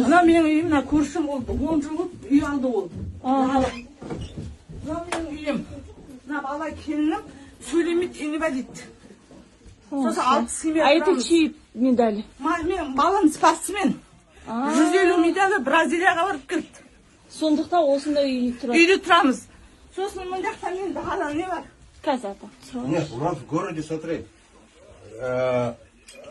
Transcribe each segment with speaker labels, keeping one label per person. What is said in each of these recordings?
Speaker 1: Ана менің үйім, мына көршім болды. 10 жыл болды, үй алды ол. Мына менің үйім. Мына бала келінім сөйлемейді, инвалид. Сосын 6 семья.
Speaker 2: А это чьи медали?
Speaker 1: Мен балам спортсмен. 150 медалі Бразилияға барып келді.
Speaker 2: Сондықтан осында үй тұрады.
Speaker 1: Үйде тұрамыз. Сосын мына жақта мен бағала не бар?
Speaker 2: Казата.
Speaker 3: Нет, у нас в городе, смотри,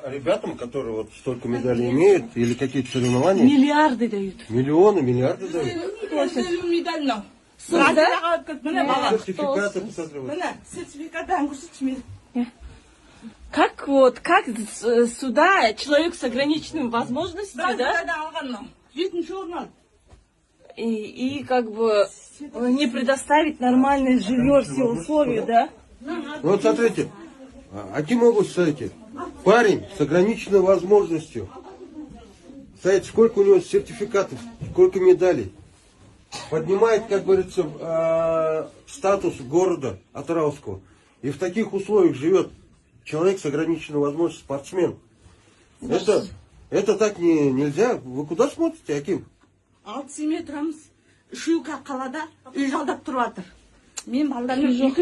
Speaker 3: ребятам, которые вот столько медалей имеют, или какие-то соревнования,
Speaker 2: Миллиарды дают.
Speaker 3: миллионы, миллиарды дают.
Speaker 1: 150 медаль мынау. Бразилияға барып келді, міне бала.
Speaker 3: Сертификаты, посмотри. Вот.
Speaker 1: Міне, сертификаттан көрсетші мен.
Speaker 2: Как сюда человек с ограниченными возможностями, да?
Speaker 1: Бразилиядан алған мынау. 7-ші орын алды.
Speaker 2: И как бы не предоставить нормальное жилье, все условия, да?
Speaker 3: Вот смотрите, они могут стоять. Парень с ограниченной возможностью. Знаете, сколько у него сертификатов, сколько медалей. Поднимает, как говорится, статус города Атырауского. И в таких условиях живет человек с ограниченной возможностью, спортсмен. Это так нельзя. Вы куда смотрите, Аким?
Speaker 1: 6 семья тұрамыз. Үшеуі қалада үй жалдап тұрып жатыр. Мен балдармен жоқ.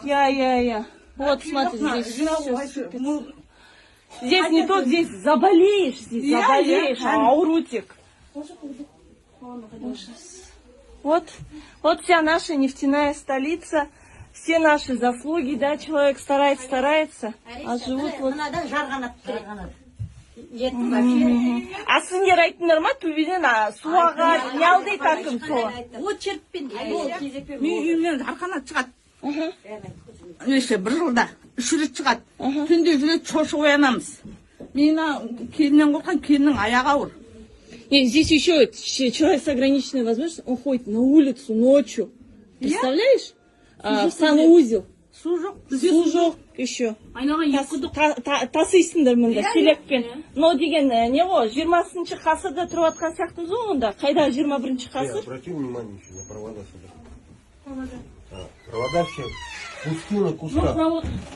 Speaker 2: Я. Вот, смотри, здесь все. Здесь не то, здесь заболеешь, аурутик. Вот вся наша нефтяная столица, все наши заслуги, да, человек старается, а живут вот... А сендер айттыңдар ма төбеден суаға не алдайды әкім сол?
Speaker 1: От жеріппен. Мен үйімнен арқанат шығады. Неше, бір жылда 3 рет шығады. Түнде жүреді, шошып оянамыз. Мен келіннен қорқан, келіннің аяғы ауыр.
Speaker 2: Здесь еще человек с ограниченной возможностью, он ходит на улицу ночью. Представляешь? В санузел.
Speaker 1: Су жоқ.
Speaker 2: Су жоқ еще. Тасисыңдар мында селекпен. Но деген не ғой, 20-шы ғасырда тұрып жатқан сияқтымыз ғой онда. Қайда 21-ші ғасыр?
Speaker 3: Обрати внимание еще на провода сюда. Провода все куски на кусках.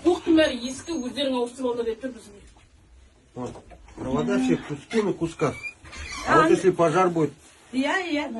Speaker 2: Тоқтың бәрі ескі өздерің ауыстырып алды деп тұр бізге.
Speaker 3: Провода все куски на кусках. А вот если пожар будет.
Speaker 1: Иә.